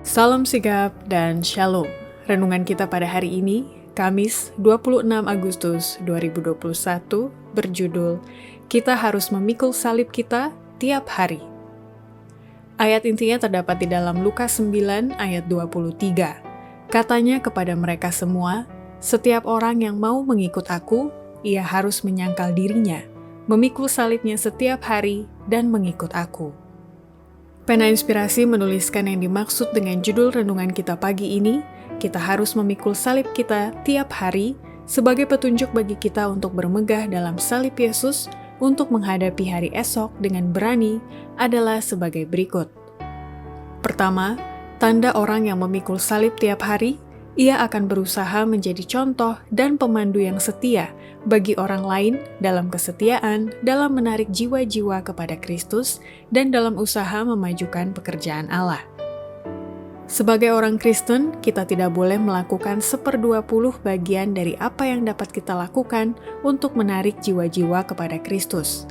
Salam sigap dan shalom. Renungan kita pada hari ini, Kamis 26 Agustus 2021, berjudul Kita Harus Memikul Salib Kita Tiap Hari. Ayat intinya terdapat di dalam Lukas 9 ayat 23. Katanya kepada mereka semua, setiap orang yang mau mengikut aku, ia harus menyangkal dirinya, memikul salibnya setiap hari dan mengikut aku. Pena Inspirasi menuliskan yang dimaksud dengan judul renungan kita pagi ini, kita harus memikul salib kita tiap hari sebagai petunjuk bagi kita untuk bermegah dalam salib Yesus untuk menghadapi hari esok dengan berani adalah sebagai berikut. Pertama, tanda orang yang memikul salib tiap hari, ia akan berusaha menjadi contoh dan pemandu yang setia bagi orang lain dalam kesetiaan, dalam menarik jiwa-jiwa kepada Kristus, dan dalam usaha memajukan pekerjaan Allah. Sebagai orang Kristen, kita tidak boleh melakukan 1/20 bagian dari apa yang dapat kita lakukan untuk menarik jiwa-jiwa kepada Kristus.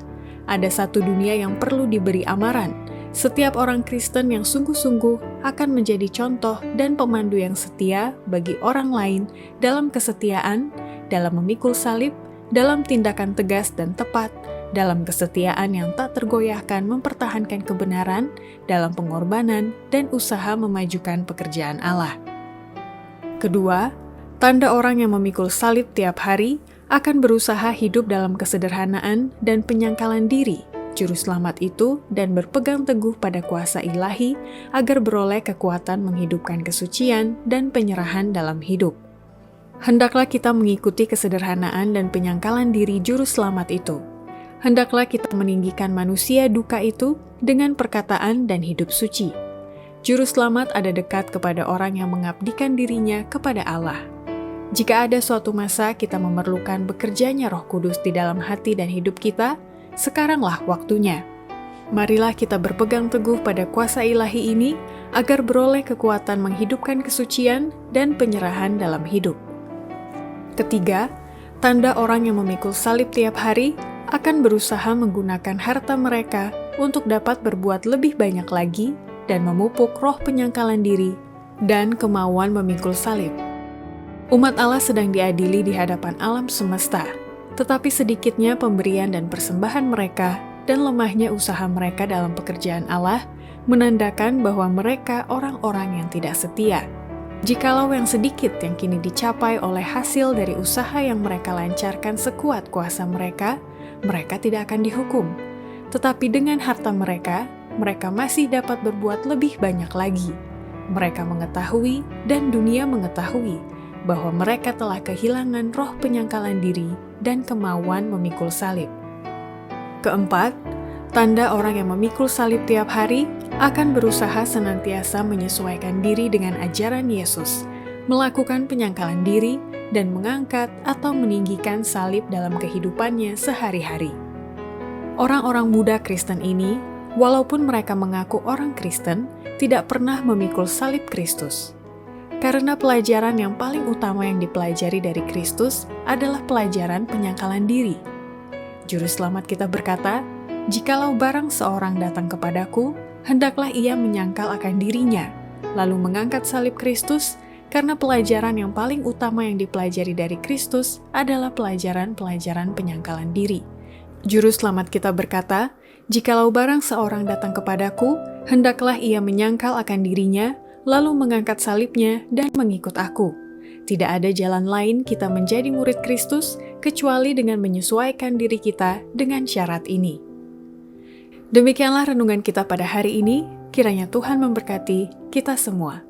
Ada satu dunia yang perlu diberi amaran. Setiap orang Kristen yang sungguh-sungguh akan menjadi contoh dan pemandu yang setia bagi orang lain dalam kesetiaan, dalam memikul salib, dalam tindakan tegas dan tepat, dalam kesetiaan yang tak tergoyahkan mempertahankan kebenaran, dalam pengorbanan, dan usaha memajukan pekerjaan Allah. Kedua, tanda orang yang memikul salib tiap hari akan berusaha hidup dalam kesederhanaan dan penyangkalan diri, Juru Selamat itu, dan berpegang teguh pada kuasa ilahi agar beroleh kekuatan menghidupkan kesucian dan penyerahan dalam hidup. Hendaklah kita mengikuti kesederhanaan dan penyangkalan diri Juru Selamat itu. Hendaklah kita meninggikan manusia duka itu dengan perkataan dan hidup suci. Juru Selamat ada dekat kepada orang yang mengabdikan dirinya kepada Allah. Jika ada suatu masa kita memerlukan bekerjanya Roh Kudus di dalam hati dan hidup kita, sekaranglah waktunya. Marilah kita berpegang teguh pada kuasa ilahi ini agar beroleh kekuatan menghidupkan kesucian dan penyerahan dalam hidup. Ketiga, tanda orang yang memikul salib tiap hari akan berusaha menggunakan harta mereka untuk dapat berbuat lebih banyak lagi dan memupuk roh penyangkalan diri dan kemauan memikul salib. Umat Allah sedang diadili di hadapan alam semesta, tetapi sedikitnya pemberian dan persembahan mereka dan lemahnya usaha mereka dalam pekerjaan Allah menandakan bahwa mereka orang-orang yang tidak setia. Jikalau yang sedikit yang kini dicapai oleh hasil dari usaha yang mereka lancarkan sekuat kuasa mereka, mereka tidak akan dihukum. Tetapi dengan harta mereka, mereka masih dapat berbuat lebih banyak lagi. Mereka mengetahui dan dunia mengetahui bahwa mereka telah kehilangan roh penyangkalan diri dan kemauan memikul salib. Keempat, tanda orang yang memikul salib tiap hari akan berusaha senantiasa menyesuaikan diri dengan ajaran Yesus, melakukan penyangkalan diri, dan mengangkat atau meninggikan salib dalam kehidupannya sehari-hari. Orang-orang muda Kristen ini, walaupun mereka mengaku orang Kristen, tidak pernah memikul salib Kristus. Karena pelajaran yang paling utama yang dipelajari dari Kristus adalah pelajaran penyangkalan diri. Juru Selamat kita berkata, "Jikalau barang seorang datang kepadaku, hendaklah ia menyangkal akan dirinya, lalu mengangkat salib Kristus," karena pelajaran yang paling utama yang dipelajari dari Kristus adalah pelajaran-pelajaran penyangkalan diri. Juru Selamat kita berkata, "Jikalau barang seorang datang kepadaku, hendaklah ia menyangkal akan dirinya, lalu mengangkat salibnya dan mengikut aku." Tidak ada jalan lain kita menjadi murid Kristus kecuali dengan menyesuaikan diri kita dengan syarat ini. Demikianlah renungan kita pada hari ini. Kiranya Tuhan memberkati kita semua.